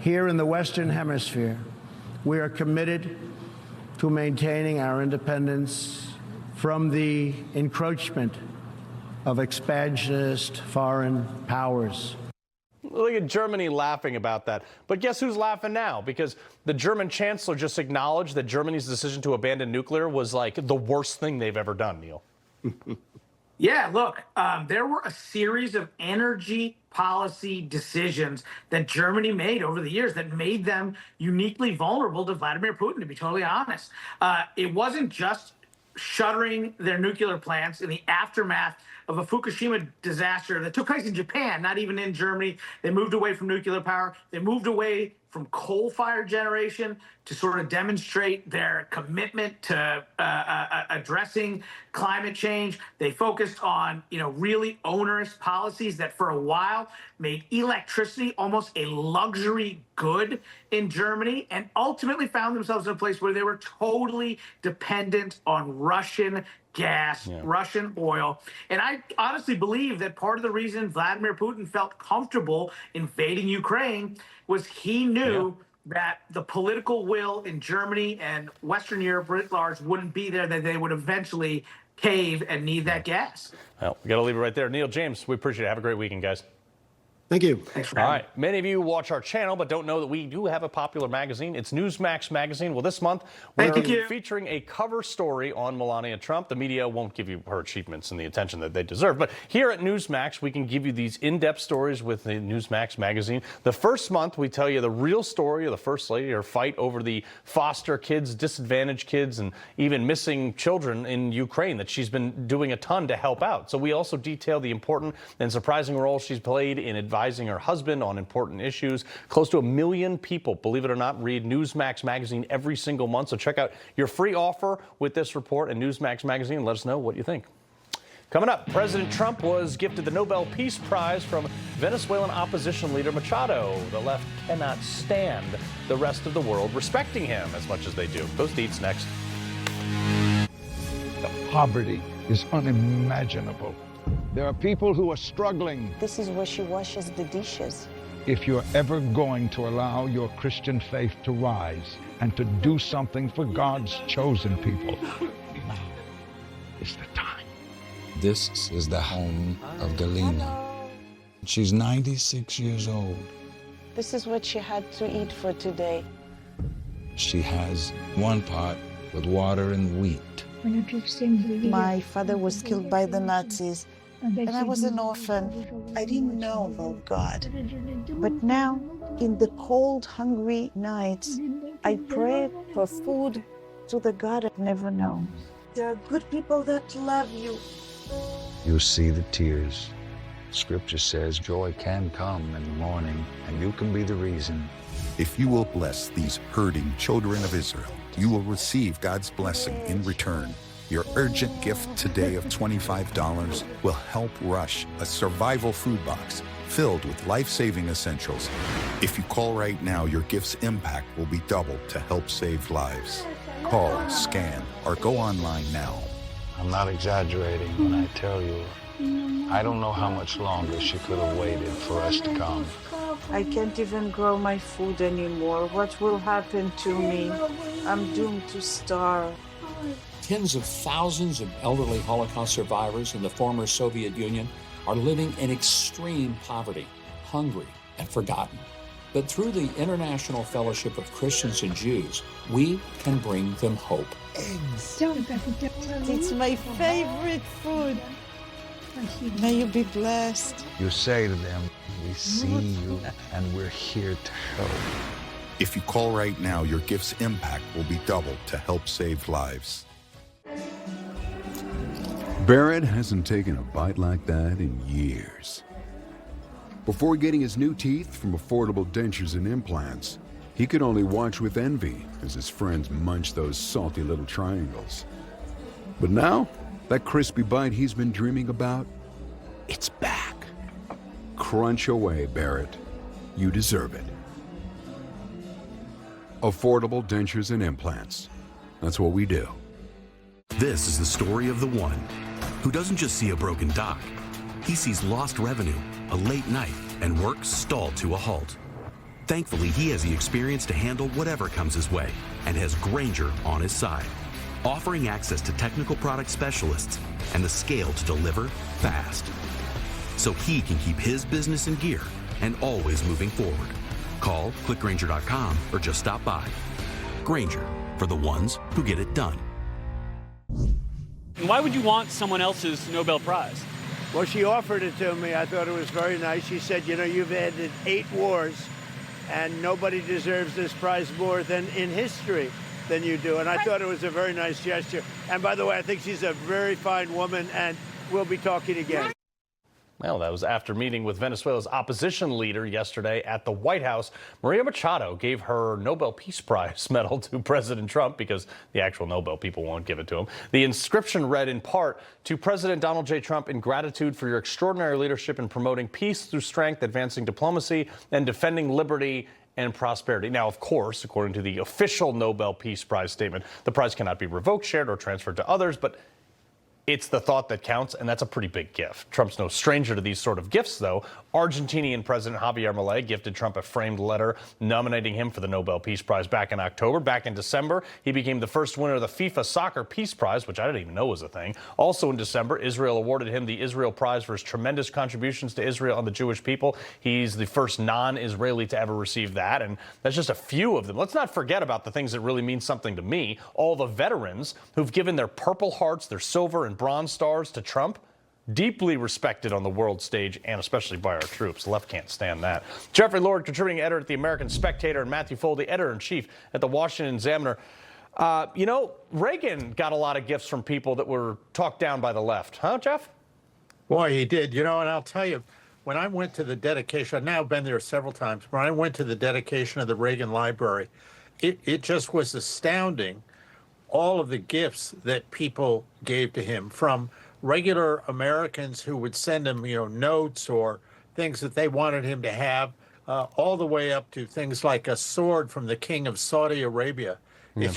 S13: Here in the Western Hemisphere, we are committed to maintaining our independence from the encroachment of expansionist foreign powers.
S1: Look at Germany laughing about that. But guess who's laughing now? Because the German chancellor just acknowledged that Germany's decision to abandon nuclear was like the worst thing they've ever done, Neil.
S10: Yeah, look, there were a series of energy policy decisions that Germany made over the years that made them uniquely vulnerable to Vladimir Putin, to be totally honest. It wasn't just shuttering their nuclear plants in the aftermath of a Fukushima disaster that took place in Japan, not even in Germany. They moved away from nuclear power. They moved away from coal-fired generation to sort of demonstrate their commitment to addressing climate change. They focused on, really onerous policies that for a while made electricity almost a luxury good in Germany, and ultimately found themselves in a place where they were totally dependent on Russian gas, Russian oil. And I honestly believe that part of the reason Vladimir Putin felt comfortable invading Ukraine was he knew that the political will in Germany and Western Europe writ large wouldn't be there, that they would eventually cave and need that gas.
S1: Well, we got to leave it right there. Neil, James, we appreciate it. Have a great weekend, guys.
S12: Thank you.
S10: Thanks for
S1: All
S10: having me.
S1: right. Many of you watch our channel but don't know that we do have a popular magazine. It's Newsmax magazine. Well, this month we're featuring a cover story on Melania Trump. The media won't give you her achievements and the attention that they deserve. But here at Newsmax, we can give you these in-depth stories with the Newsmax magazine. The first month, we tell you the real story of the First Lady, her fight over the foster kids, disadvantaged kids, and even missing children in Ukraine that she's been doing a ton to help out. So we also detail the important and surprising role she's played in advising her husband on important issues. Close to 1 million people, believe it or not, read Newsmax magazine every single month. So check out your free offer with this report and Newsmax magazine. Let us know what you think. Coming up, President Trump was gifted the Nobel Peace Prize from Venezuelan opposition leader Machado. The left cannot stand the rest of the world respecting him as much as they do. Those deets next.
S14: The poverty is unimaginable. There are people who are struggling.
S15: This is where she washes the dishes.
S14: If you're ever going to allow your Christian faith to rise and to do something for God's chosen people, now is the time.
S16: This is the home of Galina. She's 96 years old.
S15: This is what she had to eat for today.
S16: She has one pot with water and wheat.
S15: My father was killed by the Nazis, and I was an orphan. I didn't know about God. But now, in the cold, hungry nights, I pray for food to the God I've never known. There are good people that love you.
S16: You see the tears. Scripture says joy can come in the morning, and you can be the reason.
S17: If you will bless these hurting children of Israel, you will receive God's blessing in return. Your urgent gift today of $25 will help Rush, a survival food box filled with life-saving essentials. If you call right now, your gift's impact will be doubled to help save lives. Call, scan, or go online now.
S16: I'm not exaggerating when I tell you, I don't know how much longer she could have waited for us to come.
S15: I can't even grow my food anymore. What will happen to me? I'm doomed to starve.
S18: Tens of thousands of elderly Holocaust survivors in the former Soviet Union are living in extreme poverty, hungry, and forgotten. But through the International Fellowship of Christians and Jews, we can bring them hope.
S15: Eggs. It's my favorite food. May you be blessed.
S16: You say to them, we see you and we're here to help.
S17: If you call right now, your gift's impact will be doubled to help save lives.
S19: Barrett hasn't taken a bite like that in years. Before getting his new teeth from Affordable Dentures and Implants, he could only watch with envy as his friends munched those salty little triangles. But now, that crispy bite he's been dreaming about, it's back. Crunch away, Barrett. You deserve it. Affordable Dentures and Implants. That's what we do.
S20: This is the story of the one who doesn't just see a broken dock. He sees lost revenue, a late night, and work stalled to a halt. Thankfully, he has the experience to handle whatever comes his way and has Grainger on his side, offering access to technical product specialists and the scale to deliver fast, so he can keep his business in gear and always moving forward. Call, click Grainger.com, or just stop by. Grainger, for the ones who get it done.
S21: Why would you want someone else's Nobel Prize?
S13: Well, she offered it to me. I thought it was very nice. She said, you know, you've ended 8 wars, and nobody deserves this prize more than in history than you do. And I thought it was a very nice gesture. And by the way, I think she's a very fine woman, and we'll be talking again.
S1: Well, that was after meeting with Venezuela's opposition leader yesterday at the White House. Maria Machado gave her Nobel Peace Prize medal to President Trump because the actual Nobel people won't give it to him. The inscription read in part, "To President Donald J. Trump, in gratitude for your extraordinary leadership in promoting peace through strength, advancing diplomacy, and defending liberty and prosperity." Now, of course, according to the official Nobel Peace Prize statement, the prize cannot be revoked, shared, or transferred to others, but It's the thought that counts, and that's a pretty big gift. Trump's no stranger to these sort of gifts, though. Argentinian President Javier Milei gifted Trump a framed letter nominating him for the Nobel Peace Prize back in October. Back in December, he became the first winner of the FIFA Soccer Peace Prize, which I didn't even know was a thing. Also in December, Israel awarded him the Israel Prize for his tremendous contributions to Israel and the Jewish people. He's the first non-Israeli to ever receive that, and that's just a few of them. Let's not forget about the things that really mean something to me. All the veterans who've given their Purple Hearts, their silver and bronze stars to Trump. Deeply respected on the world stage, and especially by our troops. The left can't stand that. Jeffrey Lord, contributing editor at the American Spectator, and Matthew Foldi, editor-in-chief at the Washington Examiner. You know, Reagan got a lot of gifts from people that were talked down by the left. Huh, Jeff?
S2: Boy, he did. You know, and I'll tell you, when I went to the dedication, I've now been there several times, when I went to the dedication of the Reagan Library, it just was astounding, all of the gifts that people gave to him, from regular Americans who would send him, you know, notes or things that they wanted him to have, all the way up to things like a sword from the King of Saudi Arabia. Yeah.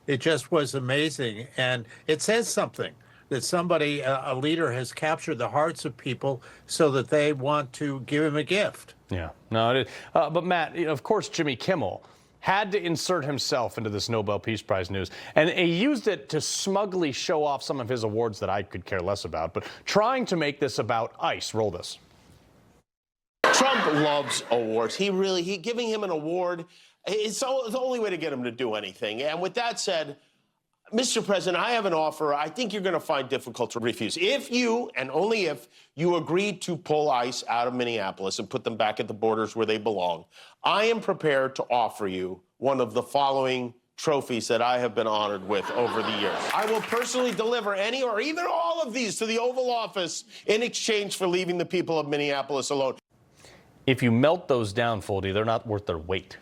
S2: It just was amazing, and it says something that somebody, a leader, has captured the hearts of people so that they want to give him a gift.
S1: Yeah, no, it is. But Matt, you know, of course, Jimmy Kimmel had to insert himself into this Nobel Peace Prize news. And he used it to smugly show off some of his awards that I could care less about, but trying to make this about ICE. Roll this.
S3: Trump loves awards. He giving him an award, it's the only way to get him to do anything. And with that said, Mr. President, I have an offer I think you're going to find difficult to refuse. If you, and only if, you agree to pull ICE out of Minneapolis and put them back at the borders where they belong, I am prepared to offer you one of the following trophies that I have been honored with over the years. I will personally deliver any or even all of these to the Oval Office in exchange for leaving the people of Minneapolis alone.
S1: If you melt those down, Foldi, they're not worth their weight.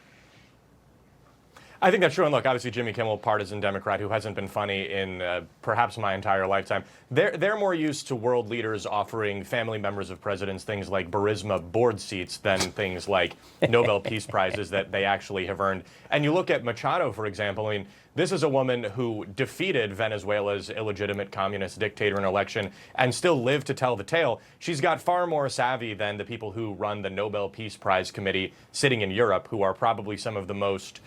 S4: I think that's true. And look, obviously, Jimmy Kimmel, partisan Democrat who hasn't been funny in perhaps my entire lifetime. They're more used to world leaders offering family members of presidents things like Burisma board seats than things like Nobel Peace Prizes that they actually have earned. And you look at Machado, for example. I mean, this is a woman who defeated Venezuela's illegitimate communist dictator in an election and still lived to tell the tale. She's got far more savvy than the people who run the Nobel Peace Prize Committee sitting in Europe, who are probably some of the most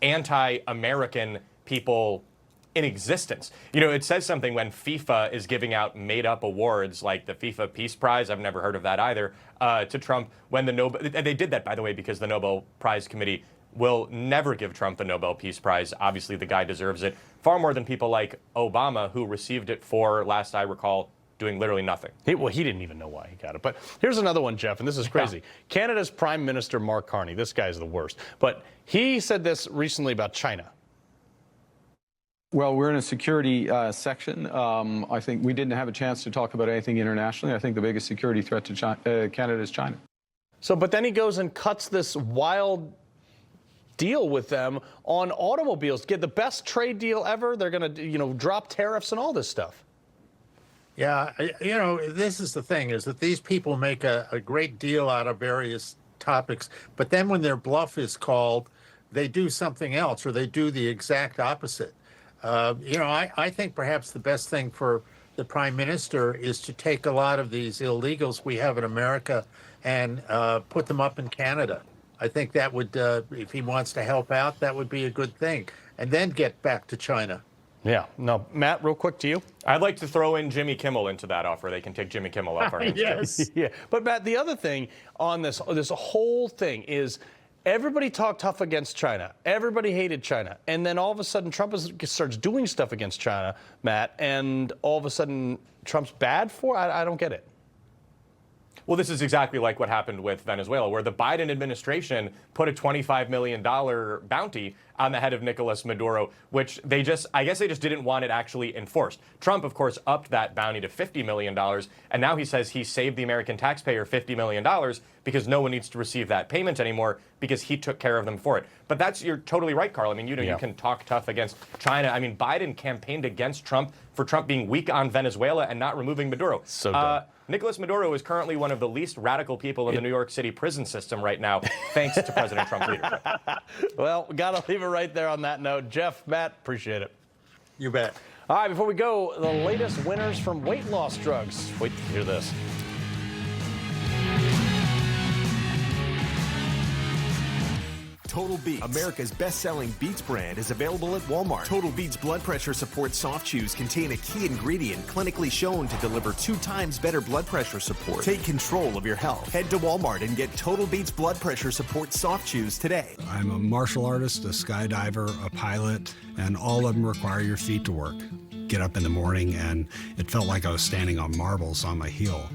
S4: anti-American people in existence. You know, it says something when FIFA is giving out made-up awards like the FIFA Peace Prize, I've never heard of that either, to Trump, when the Nobel, and they did that, by the way, because the Nobel Prize Committee will never give Trump the Nobel Peace Prize. Obviously, the guy deserves it far more than people like Obama, who received it for, last I recall, doing literally nothing.
S1: He didn't even know why he got it. But here's another one, Jeff, and this is crazy. Yeah. Canada's Prime Minister Mark Carney, this guy's the worst. But he said this recently about China.
S5: Well, we're in a security section. I think we didn't have a chance to talk about anything internationally. I think the biggest security threat to Canada is China.
S1: So, but then he goes and cuts this wild deal with them on automobiles. Get the best trade deal ever. They're going to, you know, drop tariffs and all this stuff.
S2: Yeah, you know, this is the thing, is that these people make a great deal out of various topics, but then when their bluff is called, they do something else, or they do the exact opposite. You know, I think perhaps the best thing for the Prime Minister is to take a lot of these illegals we have in America and put them up in Canada. I think that would, if he wants to help out, that would be a good thing. And then get back to China.
S1: Yeah. No, Matt, real quick to you.
S4: I'd like to throw in Jimmy Kimmel into that offer. They can take Jimmy Kimmel off our hands.
S2: Yes.
S1: Yeah. But Matt, the other thing on this whole thing is everybody talked tough against China. Everybody hated China. And then all of a sudden Trump starts doing stuff against China, Matt, and all of a sudden Trump's bad for it? I don't get it.
S4: Well, this is exactly like what happened with Venezuela, where the Biden administration put a $25 million bounty on the head of Nicolas Maduro, which I guess they just didn't want it actually enforced. Trump, of course, upped that bounty to $50 million, and now he says he saved the American taxpayer $50 million because no one needs to receive that payment anymore because he took care of them for it. But you're totally right, Carl. I mean, you can talk tough against China. I mean, Biden campaigned against Trump for Trump being weak on Venezuela and not removing Maduro.
S1: So dumb.
S4: Nicolas Maduro is currently one of the least radical people in the New York City prison system right now, thanks to President Trump's leadership.
S1: Well, got to leave it right there on that note. Jeff, Matt, appreciate it.
S2: You bet.
S1: All right, before we go, the latest winners from weight loss drugs. Wait to hear this.
S6: Total Beets, America's best-selling Beets brand, is available at Walmart. Total Beets blood pressure support soft chews contain a key ingredient clinically shown to deliver 2 times better blood pressure support. Take control of your health. Head to Walmart and get Total Beets blood pressure support soft chews today.
S7: I'm a martial artist, a skydiver, a pilot, and all of them require your feet to work. Get up in the morning and it felt like I was standing on marbles on my heel.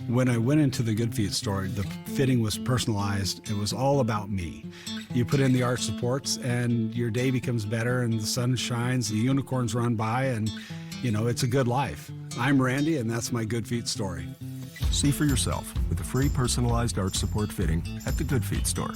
S7: When I went into the Good Feet store, the fitting was personalized. It was all about me. You put in the arch supports and your day becomes better and the sun shines, the unicorns run by, and it's a good life. I'm Randy and that's my Good Feet story.
S8: See for yourself with a free personalized arch support fitting at the Good Feet store.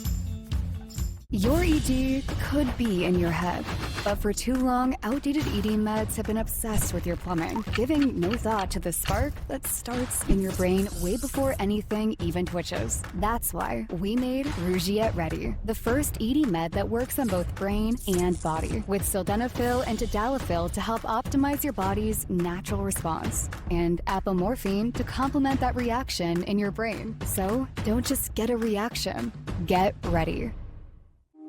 S9: Your ED could be in your head, but for too long, outdated ED meds have been obsessed with your plumbing, giving no thought to the spark that starts in your brain way before anything even twitches. That's why we made Rougiette Ready, the first ED med that works on both brain and body, with sildenafil and tadalafil to help optimize your body's natural response, and apomorphine to complement that reaction in your brain. So don't just get a reaction, get ready.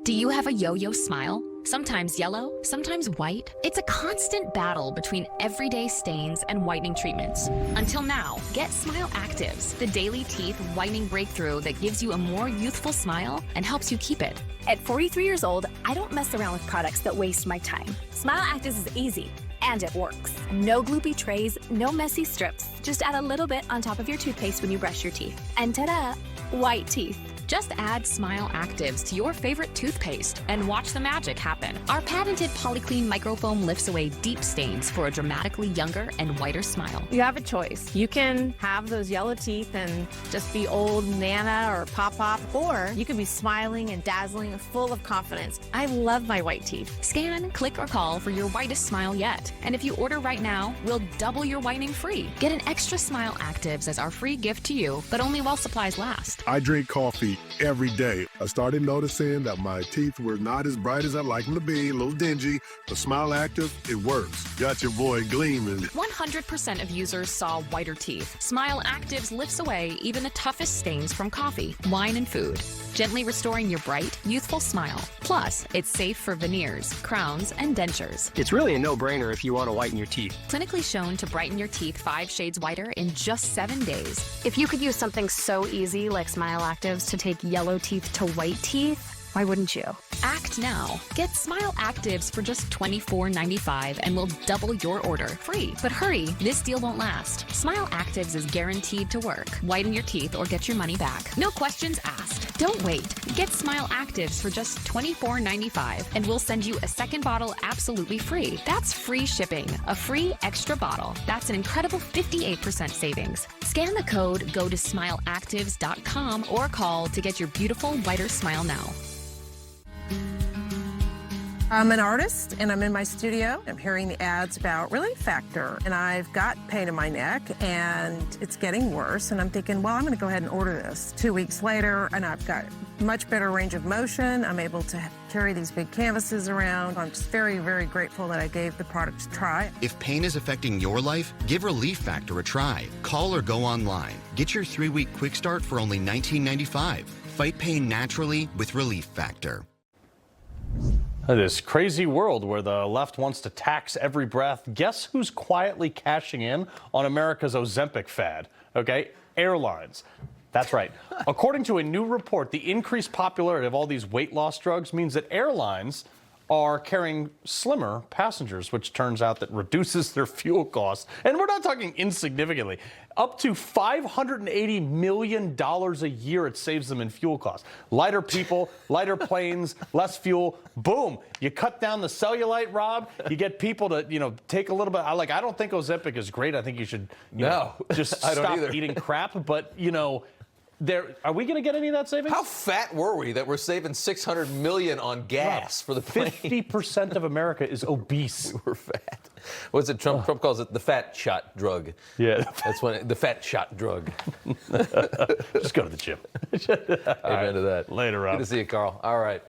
S11: Do you have a yo-yo smile? Sometimes yellow, sometimes white. It's a constant battle between everyday stains and whitening treatments. Until now, get Smile Actives, the daily teeth whitening breakthrough that gives you a more youthful smile and helps you keep it.
S22: At 43 years old, I don't mess around with products that waste my time. Smile Actives is easy, and it works. No gloopy trays, no messy strips. Just add a little bit on top of your toothpaste when you brush your teeth. And ta-da, white teeth.
S11: Just add Smile Actives to your favorite toothpaste and watch the magic happen. Our patented Polyclean microfoam lifts away deep stains for a dramatically younger and whiter smile.
S23: You have a choice. You can have those yellow teeth and just be old Nana or Pop-Pop, or you could be smiling and dazzling and full of confidence. I love my white teeth.
S11: Scan, click, or call for your whitest smile yet. And if you order right now, we'll double your whitening free. Get an extra Smile Actives as our free gift to you, but only while supplies last.
S24: I drink coffee every day. I started noticing that my teeth were not as bright as I'd like them to be, a little dingy, but Smile Active, it works. Got your boy gleaming.
S11: 100% of users saw whiter teeth. Smile Actives lifts away even the toughest stains from coffee, wine, and food, gently restoring your bright, youthful smile. Plus, it's safe for veneers, crowns, and dentures.
S25: It's really a no-brainer if you want to whiten your teeth.
S11: Clinically shown to brighten your teeth 5 shades whiter in just 7 days.
S22: If you could use something so easy like Smile Actives to take yellow teeth to white teeth, why wouldn't you?
S11: Act now. Get Smile Actives for just $24.95 and we'll double your order. Free. But hurry, this deal won't last. Smile Actives is guaranteed to work. Whiten your teeth or get your money back. No questions asked. Don't wait. Get Smile Actives for just $24.95 and we'll send you a second bottle absolutely free. That's free shipping. A free extra bottle. That's an incredible 58% savings. Scan the code, go to smileactives.com or call to get your beautiful whiter smile now.
S26: I'm an artist and I'm in my studio. I'm hearing the ads about Relief Factor and I've got pain in my neck and it's getting worse and I'm thinking, well, I'm gonna go ahead and order this. 2 weeks later and I've got much better range of motion. I'm able to carry these big canvases around. I'm just very, very grateful that I gave the product a try.
S27: If pain is affecting your life, give Relief Factor a try. Call or go online. Get your 3-week quick start for only $19.95. Fight pain naturally with Relief Factor.
S1: This crazy world where the left wants to tax every breath. Guess who's quietly cashing in on America's Ozempic fad? Okay, airlines. That's right. According to a new report, the increased popularity of all these weight loss drugs means that airlines are carrying slimmer passengers, which turns out that reduces their fuel costs. And we're not talking insignificantly. Up to $580 million a year it saves them in fuel costs. Lighter people, lighter planes, less fuel. Boom. You cut down the cellulite, Rob. You get people to, take a little bit. I don't think Ozempic is great. I think you should just
S32: I don't
S1: stop
S32: either.
S1: eating crap. But, are we going to get any of that savings?
S32: How fat were we that we're saving $600 million on gas for the plane?
S1: 50% of America is obese.
S32: We were fat. What's it? Trump calls it the fat shot drug.
S1: Yeah.
S32: That's the fat shot drug.
S1: Just go to the gym.
S32: Amen to that.
S1: Later, Rob.
S32: Good to see you, Carl. All right.